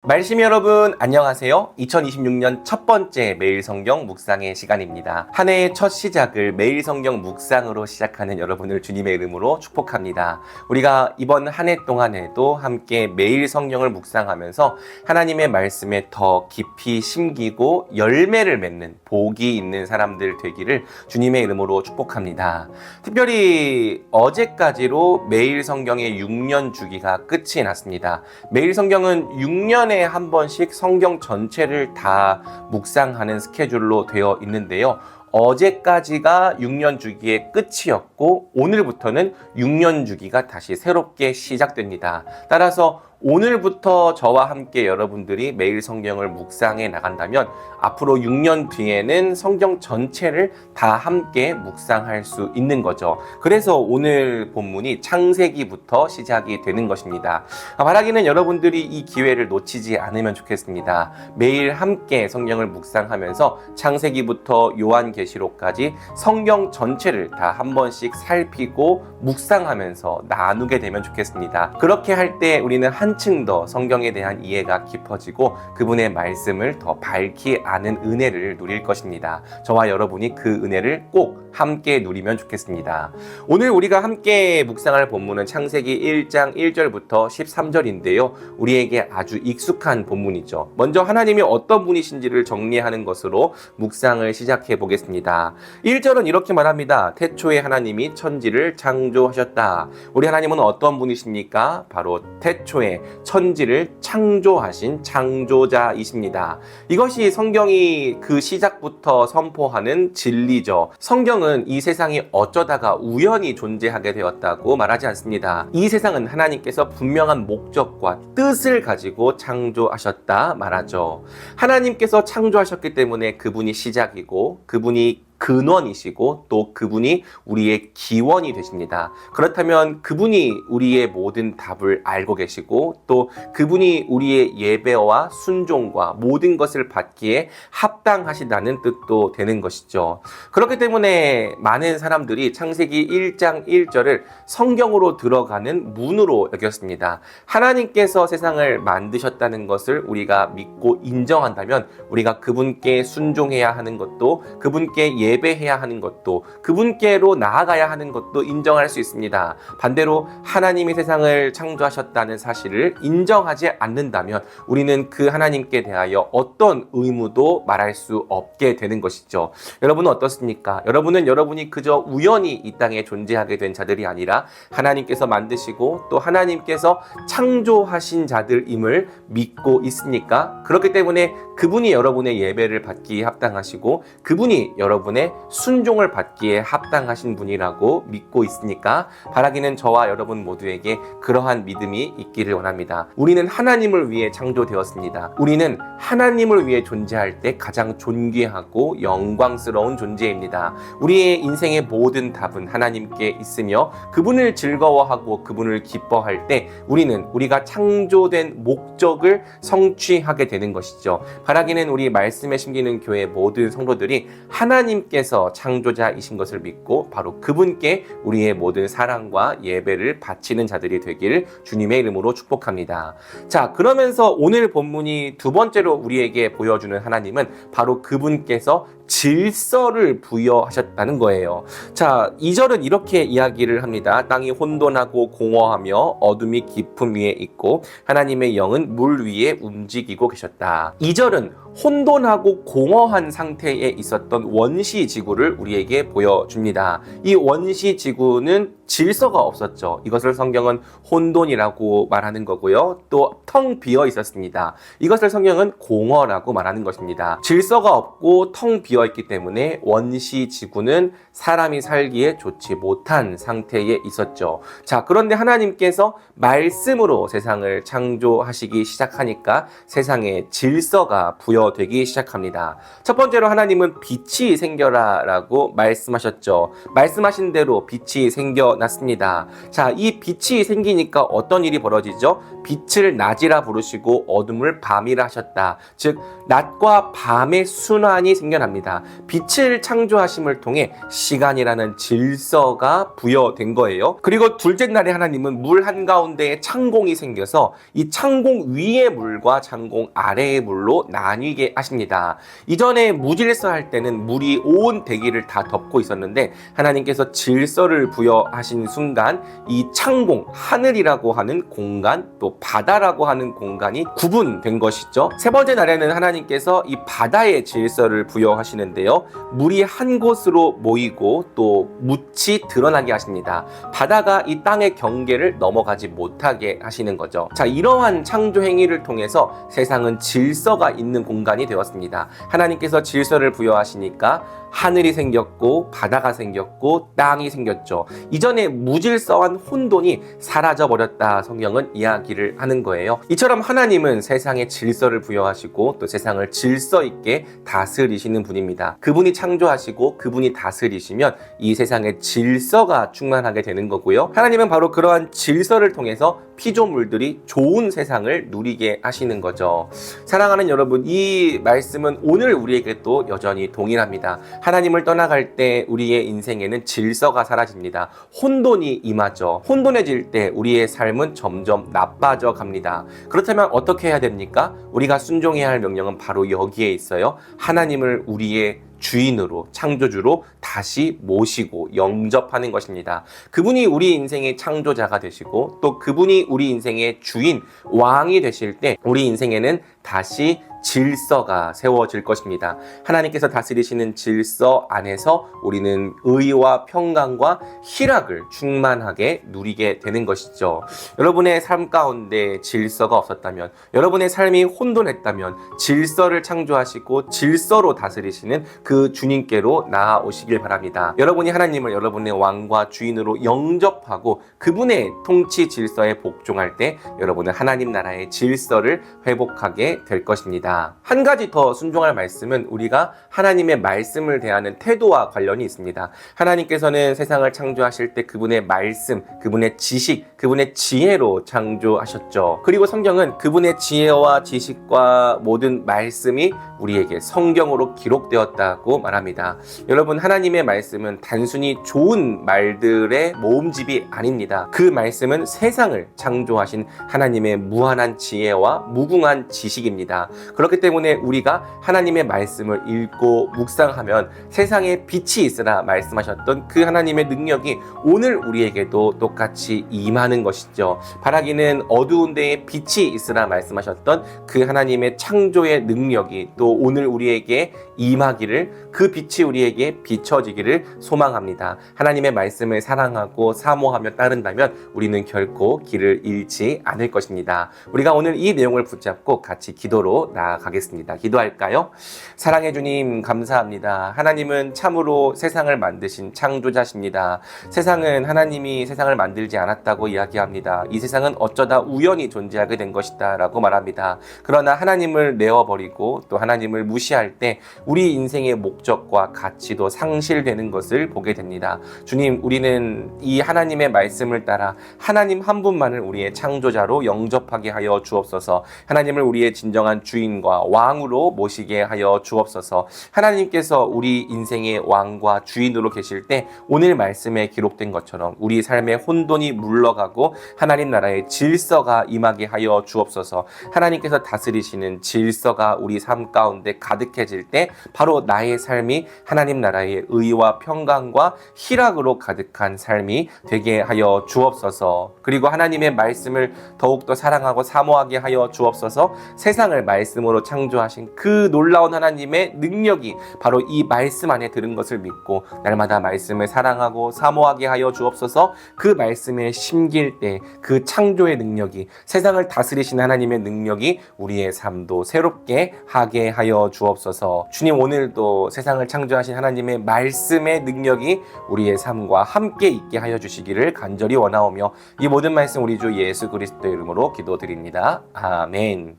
말씀 여러분 안녕하세요. 2026년 첫 번째 매일 성경 묵상의 시간입니다. 한 해의 첫 시작을 매일 성경 묵상으로 시작하는 여러분을 주님의 이름으로 축복합니다. 우리가 이번 한 해 동안에도 함께 매일 성경을 묵상하면서 하나님의 말씀에 더 깊이 심기고 열매를 맺는 복이 있는 사람들 되기를 주님의 이름으로 축복합니다. 특별히 어제까지로 매일 성경의 6년 주기가 끝이 났습니다. 매일 성경은 6년에 한 번씩 성경 전체를 다 묵상하는 스케줄로 되어 있는데요. 어제까지가 6년 주기의 끝이었고 오늘부터는 6년 주기가 다시 새롭게 시작됩니다. 따라서 오늘부터 저와 함께 여러분들이 매일 성경을 묵상해 나간다면 앞으로 6년 뒤에는 성경 전체를 다 함께 묵상할 수 있는 거죠. 그래서 오늘 본문이 창세기부터 시작이 되는 것입니다. 바라기는 여러분들이 이 기회를 놓치지 않으면 좋겠습니다. 매일 함께 성경을 묵상하면서 창세기부터 요한계시록까지 성경 전체를 다 한 번씩 살피고 묵상하면서 나누게 되면 좋겠습니다. 그렇게 할 때 우리는 한층 더 성경에 대한 이해가 깊어지고 그분의 말씀을 더 밝히 아는 은혜를 누릴 것입니다. 저와 여러분이 그 은혜를 꼭 함께 누리면 좋겠습니다. 오늘 우리가 함께 묵상할 본문은 창세기 1장 1절부터 13절인데요. 우리에게 아주 익숙한 본문이죠. 먼저 하나님이 어떤 분이신지를 정리하는 것으로 묵상을 시작해 보겠습니다. 1절은 이렇게 말합니다. 태초에 하나님이 천지를 창조하셨다. 우리 하나님은 어떤 분이십니까? 바로 태초에 천지를 창조하신 창조자이십니다. 이것이 성경이 그 시작부터 선포하는 진리죠. 성경은 이 세상이 어쩌다가 우연히 존재하게 되었다고 말하지 않습니다. 이 세상은 하나님께서 분명한 목적과 뜻을 가지고 창조하셨다 말하죠. 하나님께서 창조하셨기 때문에 그분이 시작이고 그분이 근원이시고 또 그분이 우리의 기원이 되십니다. 그렇다면 그분이 우리의 모든 답을 알고 계시고 또 그분이 우리의 예배와 순종과 모든 것을 받기에 합당하시다는 뜻도 되는 것이죠. 그렇기 때문에 많은 사람들이 창세기 1장 1절을 성경으로 들어가는 문으로 여겼습니다. 하나님께서 세상을 만드셨다는 것을 우리가 믿고 인정한다면 우리가 그분께 순종해야 하는 것도 그분께 예배해야 하는 것도 그분께로 나아가야 하는 것도 인정할 수 있습니다. 반대로 하나님이 세상을 창조하셨다는 사실을 인정하지 않는다면 우리는 그 하나님께 대하여 어떤 의무도 말할 수 없게 되는 것이죠. 여러분은 어떻습니까? 여러분은 여러분이 그저 우연히 이 땅에 존재하게 된 자들이 아니라 하나님께서 만드시고 또 하나님께서 창조하신 자들임을 믿고 있습니까? 그렇기 때문에 그분이 여러분의 예배를 받기에 합당하시고 그분이 여러분의 순종을 받기에 합당하신 분이라고 믿고 있으니까 바라기는 저와 여러분 모두에게 그러한 믿음이 있기를 원합니다. 우리는 하나님을 위해 창조되었습니다. 우리는 하나님을 위해 존재할 때 가장 존귀하고 영광스러운 존재입니다. 우리의 인생의 모든 답은 하나님께 있으며 그분을 즐거워하고 그분을 기뻐할 때 우리가 창조된 목적을 성취하게 되는 것이죠. 바라기는 우리 말씀에 심기는 교회 모든 성도들이 하나님께서 창조자이신 것을 믿고 바로 그분께 우리의 모든 사랑과 예배를 바치는 자들이 되길 주님의 이름으로 축복합니다. 자, 그러면서 오늘 본문이 두 번째로 우리에게 보여주는 하나님은 바로 그분께서 질서를 부여하셨다는 거예요. 자, 2절은 이렇게 이야기를 합니다. 땅이 혼돈하고 공허하며 어둠이 깊음 위에 있고 하나님의 영은 물 위에 움직이고 계셨다. 2절은 혼돈하고 공허한 상태에 있었던 원시 지구를 우리에게 보여줍니다. 이 원시 지구는 질서가 없었죠. 이것을 성경은 혼돈이라고 말하는 거고요. 또 텅 비어 있었습니다. 이것을 성경은 공허라고 말하는 것입니다. 질서가 없고 텅 비어 있기 때문에 원시 지구는 사람이 살기에 좋지 못한 상태에 있었죠. 자, 그런데 하나님께서 말씀으로 세상을 창조하시기 시작하니까 세상에 질서가 부여 부여되기 시작합니다. 첫 번째로 하나님은 빛이 생겨라 라고 말씀하셨죠. 말씀하신 대로 빛이 생겨났습니다. 자, 이 빛이 생기니까 어떤 일이 벌어지죠? 빛을 낮이라 부르시고 어둠을 밤이라 하셨다. 즉 낮과 밤의 순환이 생겨납니다. 빛을 창조하심을 통해 시간이라는 질서가 부여된 거예요. 그리고 둘째 날에 하나님은 물 한가운데에 창공이 생겨서 이 창공 위의 물과 창공 아래의 물로 나뉘게 하십니다. 이전에 무질서 할 때는 물이 온 대기를 다 덮고 있었는데 하나님께서 질서를 부여하신 순간 이 창공, 하늘이라고 하는 공간, 또 바다라고 하는 공간이 구분된 것이죠. 세 번째 날에는 하나님께서 이 바다의 질서를 부여하시는데요. 물이 한 곳으로 모이고 또 묻이 드러나게 하십니다. 바다가 이 땅의 경계를 넘어가지 못하게 하시는 거죠. 자, 이러한 창조 행위를 통해서 세상은 질서가 있는 공간이 되었습니다. 하나님께서 질서를 부여하시니까 하늘이 생겼고 바다가 생겼고 땅이 생겼죠. 이전에 무질서한 혼돈이 사라져버렸다 성경은 이야기를 하는 거예요. 이처럼 하나님은 세상에 질서를 부여하시고 또 세상을 질서 있게 다스리시는 분입니다. 그분이 창조하시고 그분이 다스리시면 이 세상에 질서가 충만하게 되는 거고요. 하나님은 바로 그러한 질서를 통해서 피조물들이 좋은 세상을 누리게 하시는 거죠. 사랑하는 여러분, 이 말씀은 오늘 우리에게 또 여전히 동일합니다. 하나님을 떠나갈 때 우리의 인생에는 질서가 사라집니다. 혼돈이 임하죠. 혼돈해질 때 우리의 삶은 점점 나빠져 갑니다. 그렇다면 어떻게 해야 됩니까? 우리가 순종해야 할 명령은 바로 여기에 있어요. 하나님을 우리의 주인으로, 창조주로 다시 모시고 영접하는 것입니다. 그분이 우리 인생의 창조자가 되시고 또 그분이 우리 인생의 주인, 왕이 되실 때 우리 인생에는 다시 질서가 세워질 것입니다. 하나님께서 다스리시는 질서 안에서 우리는 의와 평강과 희락을 충만하게 누리게 되는 것이죠. 여러분의 삶 가운데 질서가 없었다면, 여러분의 삶이 혼돈했다면 질서를 창조하시고 질서로 다스리시는 그 주님께로 나아오시길 바랍니다. 여러분이 하나님을 여러분의 왕과 주인으로 영접하고 그분의 통치 질서에 복종할 때 여러분은 하나님 나라의 질서를 회복하게 될 것입니다. 한 가지 더 순종할 말씀은 우리가 하나님의 말씀을 대하는 태도와 관련이 있습니다. 하나님께서는 세상을 창조하실 때 그분의 말씀, 그분의 지식, 그분의 지혜로 창조하셨죠. 그리고 성경은 그분의 지혜와 지식과 모든 말씀이 우리에게 성경으로 기록되었다고 말합니다. 여러분, 하나님의 말씀은 단순히 좋은 말들의 모음집이 아닙니다. 그 말씀은 세상을 창조하신 하나님의 무한한 지혜와 무궁한 지식입니다. 그렇기 때문에 우리가 하나님의 말씀을 읽고 묵상하면 세상에 빛이 있으라 말씀하셨던 그 하나님의 능력이 오늘 우리에게도 똑같이 임하는 것이죠. 바라기는 어두운 데에 빛이 있으라 말씀하셨던 그 하나님의 창조의 능력이 또 오늘 우리에게 임하기를, 그 빛이 우리에게 비춰지기를 소망합니다. 하나님의 말씀을 사랑하고 사모하며 따른다면 우리는 결코 길을 잃지 않을 것입니다. 우리가 오늘 이 내용을 붙잡고 같이 기도로 나아가겠습니다. 기도할까요? 사랑해 주님, 감사합니다. 하나님은 참으로 세상을 만드신 창조자십니다. 세상은 하나님이 세상을 만들지 않았다고 이야기합니다. 이 세상은 어쩌다 우연히 존재하게 된 것이다 라고 말합니다. 그러나 하나님을 내어버리고 또 하나님을 무시할 때 우리 인생의 목적과 가치도 상실되는 것을 보게 됩니다. 주님, 우리는 이 하나님의 말씀을 따라 하나님 한 분만을 우리의 창조자로 영접하게 하여 주옵소서. 하나님을 우리의 진정한 주인과 왕으로 모시게 하여 주옵소서. 하나님께서 우리 인생의 왕과 주인으로 계실 때 오늘 말씀에 기록된 것처럼 우리 삶의 혼돈이 물러가고 하나님 나라의 질서가 임하게 하여 주옵소서. 하나님께서 다스리시는 질서가 우리 삶 가운데 가득해질 때 바로 나의 삶이 하나님 나라의 의와 평강과 희락으로 가득한 삶이 되게 하여 주옵소서. 그리고 하나님의 말씀을 더욱더 사랑하고 사모하게 하여 주옵소서. 세상을 말씀으로 창조하신 그 놀라운 하나님의 능력이 바로 이 말씀 안에 들은 것을 믿고 날마다 말씀을 사랑하고 사모하게 하여 주옵소서. 그 말씀에 심길 때 그 창조의 능력이, 세상을 다스리신 하나님의 능력이 우리의 삶도 새롭게 하게 하여 주옵소서. 주님, 오늘도 세상을 창조하신 하나님의 말씀의 능력이 우리의 삶과 함께 있게 하여 주시기를 간절히 원하오며 이 모든 말씀 우리 주 예수 그리스도의 이름으로 기도드립니다. 아멘.